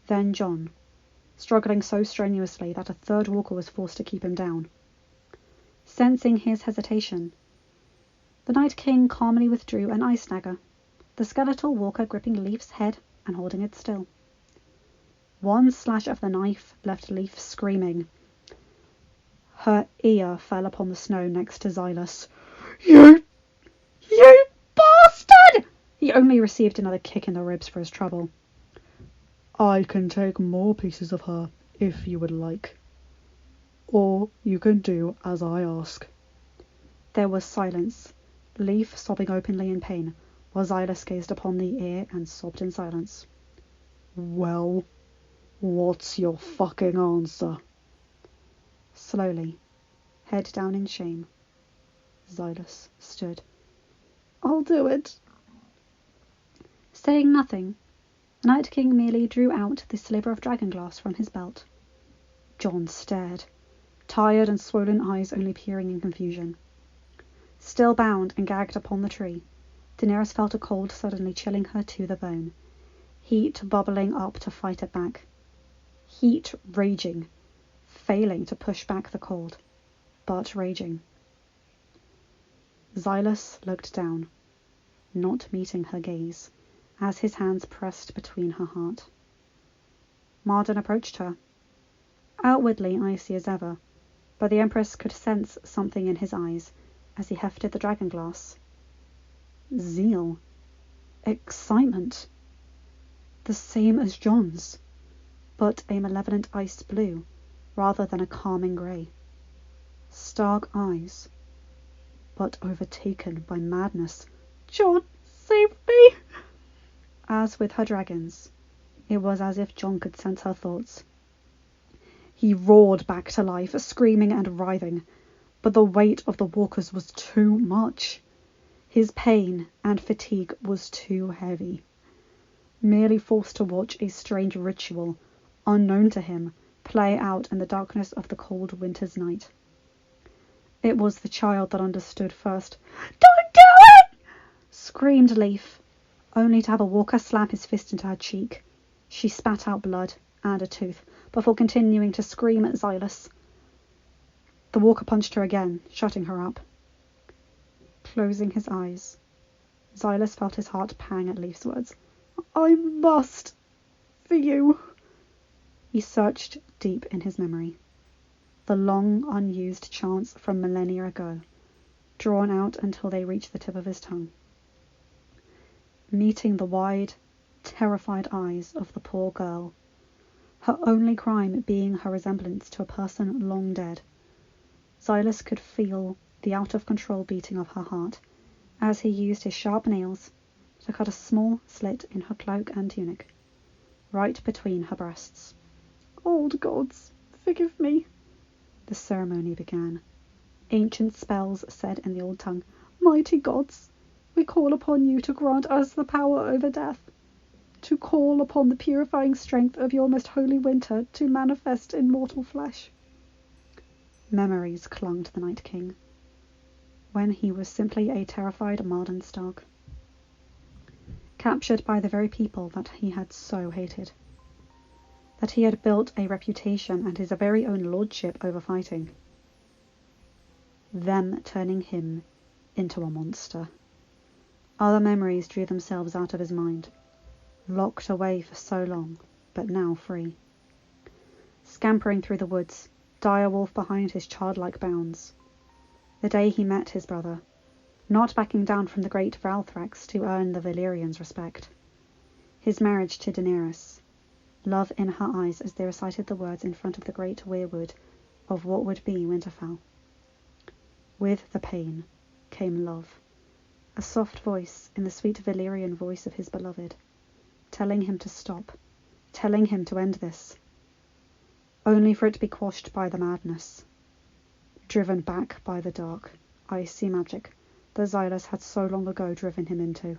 Then Jon, struggling so strenuously that a third walker was forced to keep him down. Sensing his hesitation, the Night King calmly withdrew an ice dagger, the skeletal walker gripping Leaf's head and holding it still. One slash of the knife left Leaf screaming, Her ear fell upon the snow next to Xylus. You bastard! He only received another kick in the ribs for his trouble. I can take more pieces of her, if you would like. Or you can do as I ask. There was silence, Leaf sobbing openly in pain, while Xylus gazed upon the ear and sobbed in silence. Well, what's your fucking answer? Slowly, head down in shame, Xylus stood. I'll do it. Saying nothing, the Night King merely drew out the sliver of dragonglass from his belt. Jon stared, tired and swollen eyes only peering in confusion. Still bound and gagged upon the tree, Daenerys felt a cold suddenly chilling her to the bone, heat bubbling up to fight it back. Heat raging, failing to push back the cold, but raging. Xylus looked down, not meeting her gaze, as his hands pressed between her heart. Marden approached her, outwardly icy as ever, but the Empress could sense something in his eyes as he hefted the dragonglass. Zeal. Excitement. The same as Jon's, but a malevolent ice blue rather than a calming grey. Stark eyes, but overtaken by madness. Jon, save me! As with her dragons, it was as if Jon could sense her thoughts. He roared back to life, screaming and writhing, but the weight of the walkers was too much. His pain and fatigue was too heavy. Merely forced to watch a strange ritual, unknown to him, play out in the darkness of the cold winter's night. It was the child that understood first. Don't do it! Screamed Leaf, only to have a walker slam his fist into her cheek. She spat out blood and a tooth before continuing to scream at Xylus. The walker punched her again, shutting her up. Closing his eyes, Xylus felt his heart pang at Leaf's words. I must, for you. He searched deep in his memory. The long unused chants from millennia ago, drawn out until they reached the tip of his tongue. Meeting the wide, terrified eyes of the poor girl, her only crime being her resemblance to a person long dead. Xylus could feel the out-of-control beating of her heart as he used his sharp nails to cut a small slit in her cloak and tunic, right between her breasts. Old gods, forgive me. The ceremony began. Ancient spells said in the old tongue, Mighty gods, we call upon you to grant us the power over death, to call upon the purifying strength of your most holy winter to manifest in mortal flesh. Memories clung to the Night King, when he was simply a terrified Marden Stark, captured by the very people that he had so hated, that he had built a reputation and his very own lordship over fighting. Them turning him into a monster. Other memories drew themselves out of his mind, locked away for so long, but now free. Scampering through the woods, direwolf behind his childlike bounds. The day he met his brother, not backing down from the great Valthrax to earn the Valyrians' respect. His marriage to Daenerys, love in her eyes as they recited the words in front of the great weirwood of what would be Winterfell. With the pain came love, a soft voice in the sweet Valyrian voice of his beloved, telling him to stop, telling him to end this, only for it to be quashed by the madness, driven back by the dark, icy magic that Xylus had so long ago driven him into.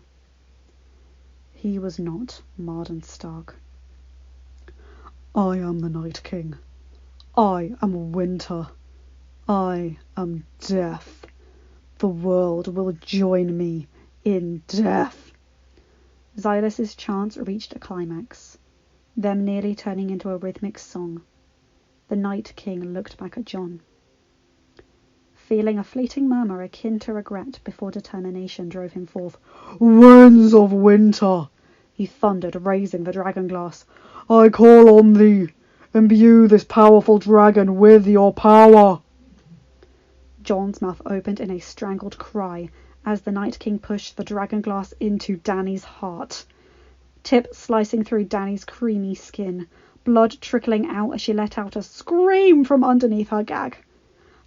He was not Marden Stark. I am the Night King. I am winter. I am death. The world will join me in death. Xylus's chants reached a climax, them nearly turning into a rhythmic song. The Night King looked back at Jon, feeling a fleeting murmur akin to regret before determination drove him forth. Winds of winter, he thundered, raising the dragonglass. I call on thee. Imbue this powerful dragon with your power. John's mouth opened in a strangled cry as the Night King pushed the dragon glass into Dany's heart. Tip slicing through Dany's creamy skin, blood trickling out as she let out a scream from underneath her gag.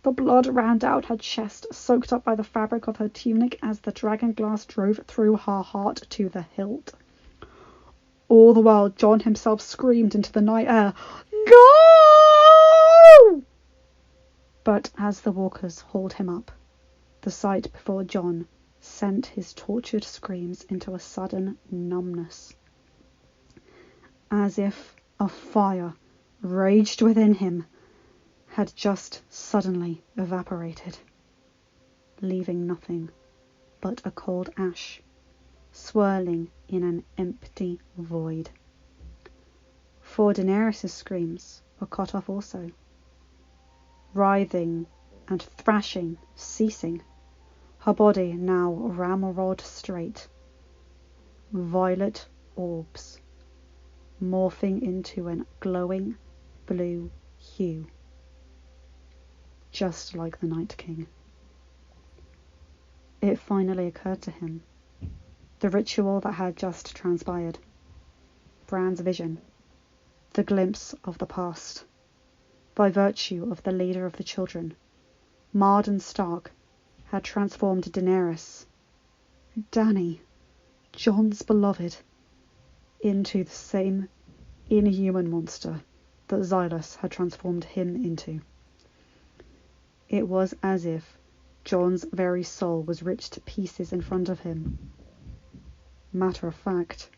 The blood ran down her chest, soaked up by the fabric of her tunic as the dragon glass drove through her heart to the hilt. All the while, John himself screamed into the night air, "Go!" But as the walkers hauled him up, the sight before John sent his tortured screams into a sudden numbness, as if a fire raged within him had just suddenly evaporated, leaving nothing but a cold ash swirling in an empty void. For Daenerys' screams were cut off also, writhing and thrashing ceasing, her body now ramrod straight, violet orbs morphing into a glowing blue hue, just like the Night King. It finally occurred to him, the ritual that had just transpired, Bran's vision, the glimpse of the past, by virtue of the leader of the children, Marden Stark, had transformed Daenerys, Dany, Jon's beloved, into the same inhuman monster that Xylos had transformed him into. It was as if Jon's very soul was ripped to pieces in front of him. Matter of fact,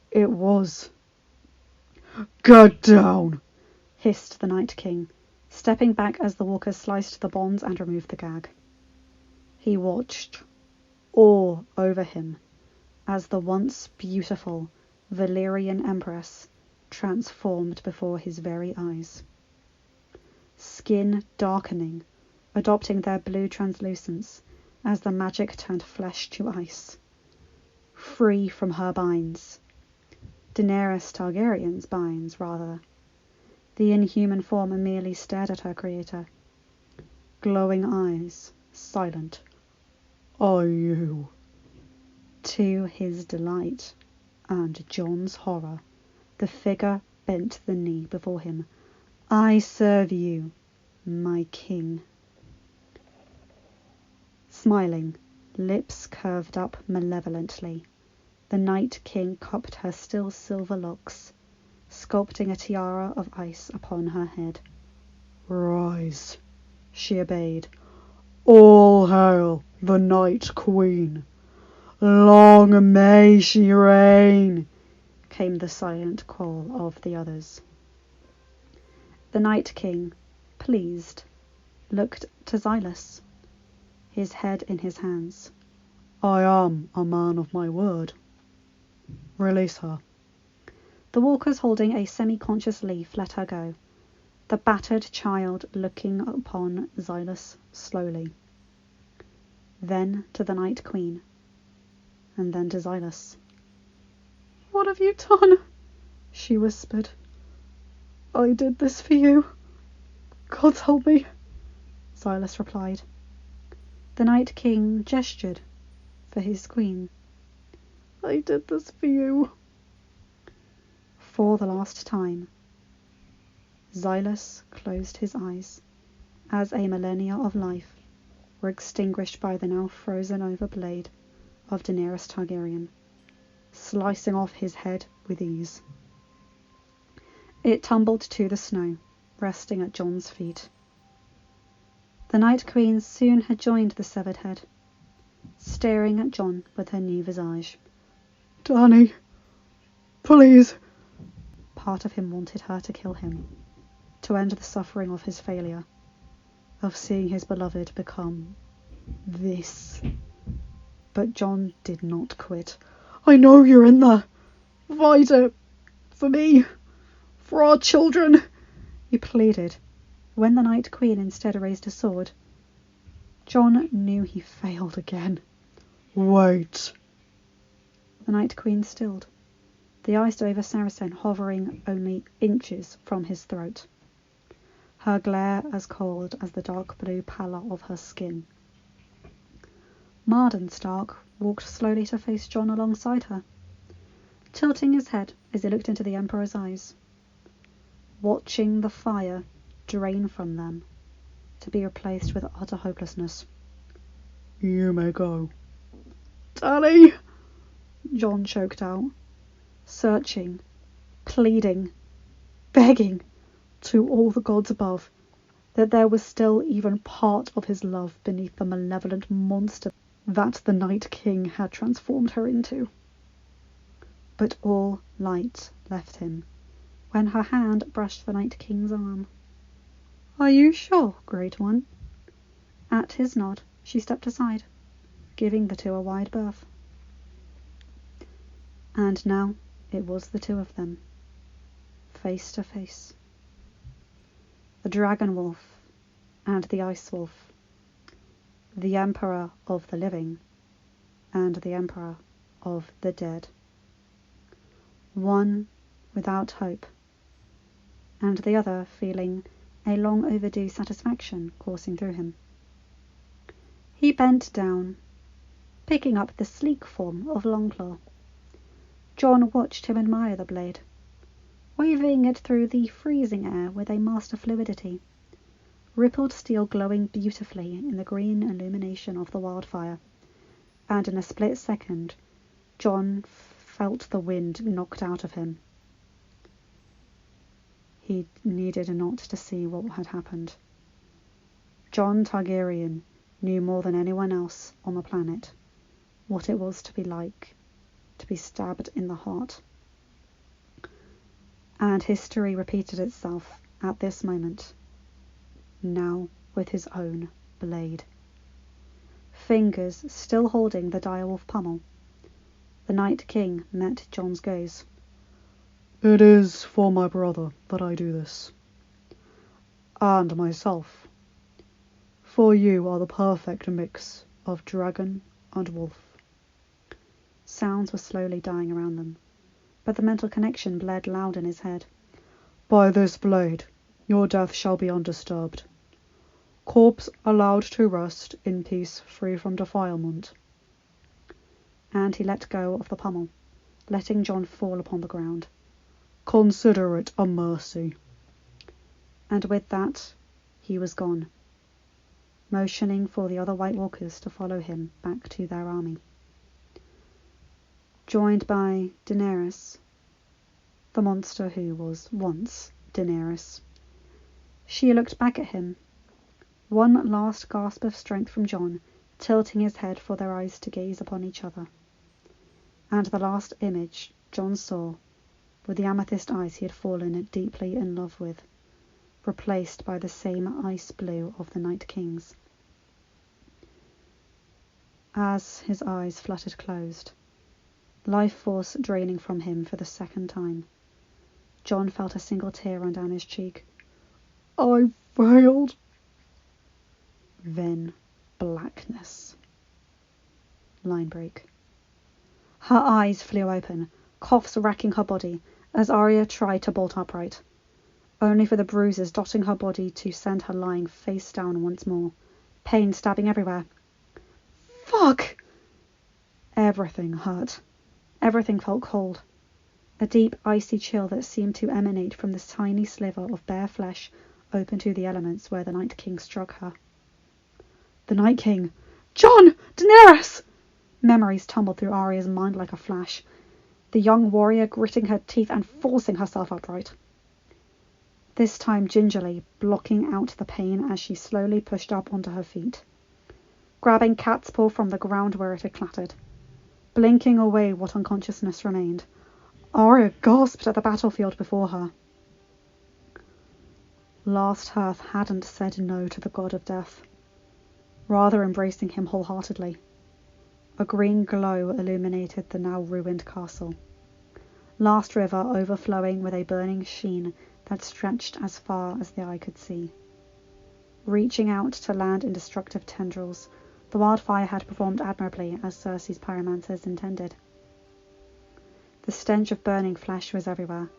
it was. "Get down!" hissed the Night King, stepping back as the walkers sliced the bonds and removed the gag. He watched, awe over him, as the once beautiful Valyrian Empress transformed before his very eyes. Skin darkening, adopting their blue translucence as the magic turned flesh to ice. Free from her binds. Daenerys Targaryen's binds, rather. The inhuman form merely stared at her creator. Glowing eyes, silent. "Are you?" To his delight and Jon's horror, the figure bent the knee before him. "I serve you, my king." Smiling, lips curved up malevolently, the Night King cupped her still silver locks, sculpting a tiara of ice upon her head. "Rise," she obeyed. "All hail the Night Queen. Long may she reign," came the silent call of the others. The Night King, pleased, looked to Xylos, his head in his hands. "I am a man of my word. Release her." The walkers holding a semi-conscious Leaf let her go, the battered child looking upon Xylos slowly. Then to the Night Queen, and then to Xylos. "What have you done?" she whispered. "I did this for you. God help me," Xylos replied. The Night King gestured for his queen. "I did this for you." For the last time, Xylos closed his eyes as a millennia of life were extinguished by the now frozen over blade of Daenerys Targaryen, slicing off his head with ease. It tumbled to the snow, resting at Jon's feet. The Night Queen soon had joined the severed head, staring at Jon with her new visage. "Dany, please." Part of him wanted her to kill him, to end the suffering of his failure, of seeing his beloved become this. But Jon did not quit. "I know you're in there. Fight it. For me. For our children," he pleaded, when the Night Queen instead raised a sword. Jon knew he failed again. "Wait." The Night Queen stilled, the iced-over Saracen hovering only inches from his throat. her glare as cold as the dark blue pallor of her skin. Marden Stark walked slowly to face Jon alongside her, tilting his head as he looked into the Emperor's eyes, watching the fire drain from them to be replaced with utter hopelessness. You may go. Daddy! Jon choked out, searching, pleading, begging to all the gods above that there was still even part of his love beneath the malevolent monster that the Night King had transformed her into. But all light left him when her hand brushed the Night King's arm. Are you sure, Great One? At his nod, she stepped aside, giving the two a wide berth. And now it was the two of them, face to face. The Dragon Wolf and the Ice Wolf, the Emperor of the living and the Emperor of the dead. One without hope, and the other feeling a long overdue satisfaction coursing through him. He bent down, picking up the sleek form of Longclaw. Jon watched him admire the blade, waving it through the freezing air with a master fluidity, rippled steel glowing beautifully in the green illumination of the wildfire, and in a split second Jon felt the wind knocked out of him. He needed not to see what had happened. Jon Targaryen knew more than anyone else on the planet what it was to be like to be stabbed in the heart. And history repeated itself at this moment, now with his own blade. Fingers still holding the direwolf pommel, the Night King met Jon's gaze. It is for my brother that I do this. And myself. For you are the perfect mix of dragon and wolf. Sounds were slowly dying around them, but the mental connection blared loud in his head. By this blade, your death shall be undisturbed. Corpse allowed to rest in peace, free from defilement. And he let go of the pommel, letting Jon fall upon the ground. Consider it a mercy. And with that, he was gone, motioning for the other White Walkers to follow him back to their army. Joined by Daenerys, the monster who was once Daenerys, she looked back at him, one last gasp of strength from Jon, tilting his head for their eyes to gaze upon each other. And the last image Jon saw were the amethyst eyes he had fallen deeply in love with, replaced by the same ice blue of the Night King's. As his eyes fluttered closed, life force draining from him for the second time, Jon felt a single tear run down his cheek. I failed. Then blackness. Line break. Her eyes flew open, coughs racking her body, as Arya tried to bolt upright, only for the bruises dotting her body to send her lying face down once more, pain stabbing everywhere. Fuck! Everything hurt. Everything felt cold. A deep, icy chill that seemed to emanate from this tiny sliver of bare flesh open to the elements where the Night King struck her. The Night King! Jon! Daenerys! Memories tumbled through Arya's mind like a flash, the young warrior gritting her teeth and forcing herself upright. This time gingerly, blocking out the pain as she slowly pushed up onto her feet, grabbing cat's paw from the ground where it had clattered, blinking away what unconsciousness remained. Arya gasped at the battlefield before her. Last Hearth hadn't said no to the god of death, rather embracing him wholeheartedly. A green glow illuminated the now ruined castle, Last River overflowing with a burning sheen that stretched as far as the eye could see. Reaching out to land in destructive tendrils, the wildfire had performed admirably as Cersei's pyromancers intended. The stench of burning flesh was everywhere,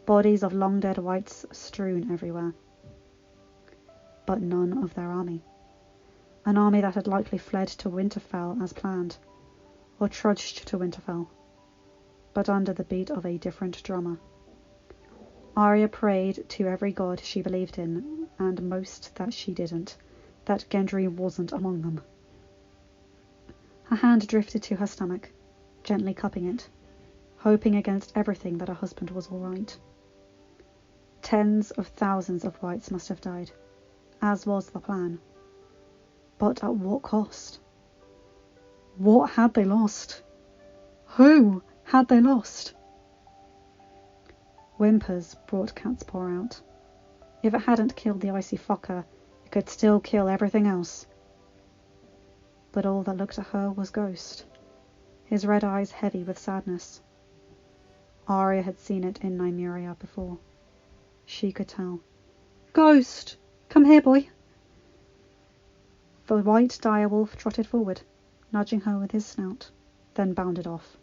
bodies of long-dead whites strewn everywhere. but none of their army. An army that had likely fled to Winterfell as planned, or trudged to Winterfell, but under the beat of a different drummer. Arya prayed to every god she believed in, and most that she didn't, that Gendry wasn't among them. Her hand drifted to her stomach, gently cupping it, hoping against everything that her husband was all right. Tens of thousands of whites must have died, as was the plan. But at what cost? What had they lost? Who had they lost? Whimpers brought Cat's paw out. If it hadn't killed the icy fucker, it could still kill everything else. But all that looked at her was Ghost, his red eyes heavy with sadness. Arya had seen it in Nymeria before. She could tell. "Ghost! Come here, boy!" The white direwolf trotted forward, nudging her with his snout, then bounded off,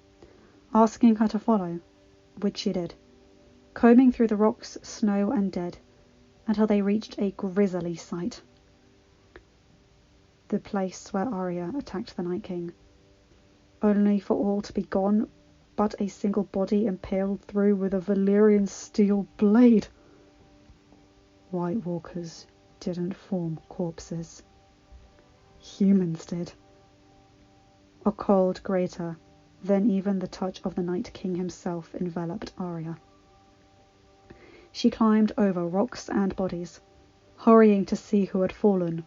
asking her to follow, which she did, combing through the rocks, snow and dead, until they reached a grisly sight. The place where Arya attacked the Night King, only for all to be gone but a single body impaled through with a Valyrian steel blade. White Walkers didn't form corpses. Humans did. A cold greater than even the touch of the Night King himself enveloped Arya. She climbed over rocks and bodies, hurrying to see who had fallen.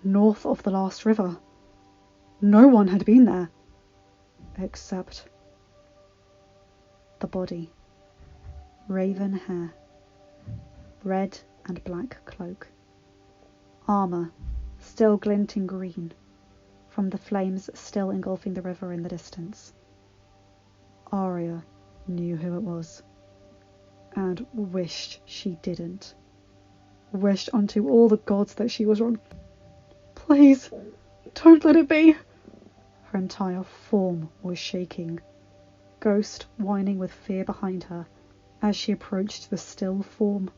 North of the last river. No one had been there, except the body. Raven hair, red and black cloak, armour still glinting green from the flames still engulfing the river in the distance. Arya knew who it was, and wished she didn't. Wished unto all the gods that she was wrong. Please, don't let it be. Her entire form was shaking, Ghost whining with fear behind her as she approached the still form.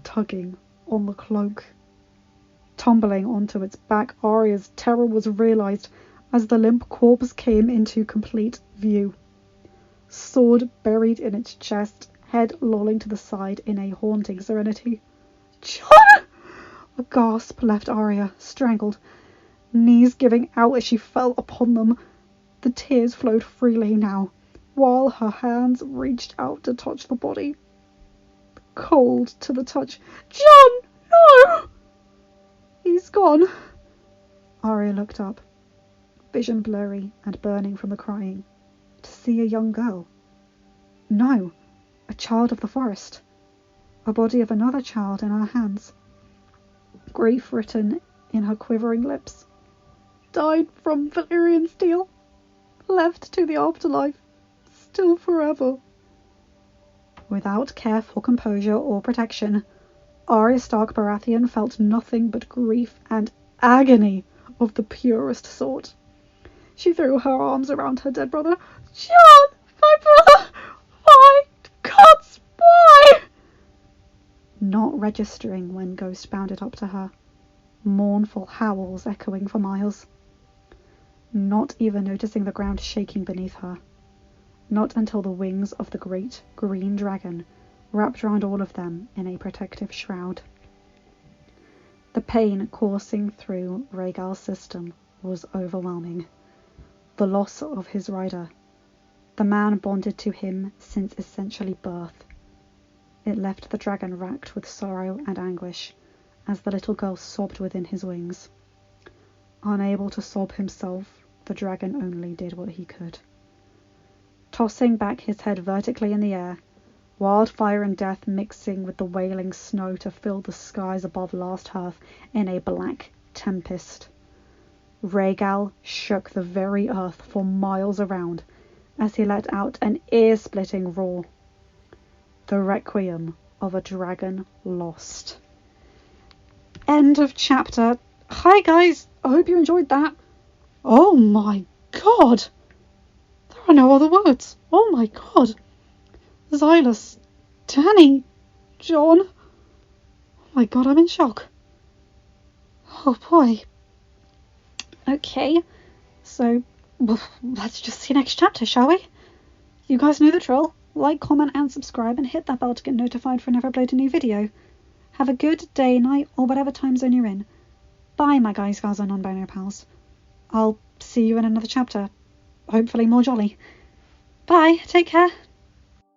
Tugging on the cloak, tumbling onto its back, Arya's terror was realized as the limp corpse came into complete view. Sword buried in its chest, head lolling to the side in a haunting serenity. "Jon!" A gasp left Arya, strangled, knees giving out as she fell upon them. The tears flowed freely now, while her hands reached out to touch the body. Cold to the touch. "Jon, no!" "He's gone." Arya looked up, vision blurry and burning from the crying, to see a young girl. No, a child of the forest. A body of another child in her hands. Grief written in her quivering lips. Died from Valyrian steel. Left to the afterlife. Still forever. Without care for composure or protection, Arya Stark Baratheon felt nothing but grief and agony of the purest sort. She threw her arms around her dead brother. "Jon, my brother! Why? Gods, why?" Not registering when Ghost bounded up to her, mournful howls echoing for miles. Not even noticing the ground shaking beneath her. Not until the wings of the great green dragon wrapped round all of them in a protective shroud. The pain coursing through Rhaegal's system was overwhelming. The loss of his rider, the man bonded to him since essentially birth. It left the dragon racked with sorrow and anguish as the little girl sobbed within his wings. Unable to sob himself, the dragon only did what he could. Tossing back his head vertically in the air, wildfire and death mixing with the wailing snow to fill the skies above Last Hearth in a black tempest. Rhaegal shook the very earth for miles around as he let out an ear-splitting roar. The requiem of a dragon lost. End of chapter. Hi guys, I hope you enjoyed that. Oh my god! There are no other words. Oh my god. Xylus, Dany, John? Oh my god, I'm in shock. Oh boy. Okay, so let's just see next chapter, shall we? You guys know the drill. Like, comment and subscribe and hit that bell to get notified whenever I upload a new video. Have a good day, night, or whatever time zone you're in. Bye, my guys, gals, and non-binary pals. I'll see you in another chapter. Hopefully more jolly. Bye, take care.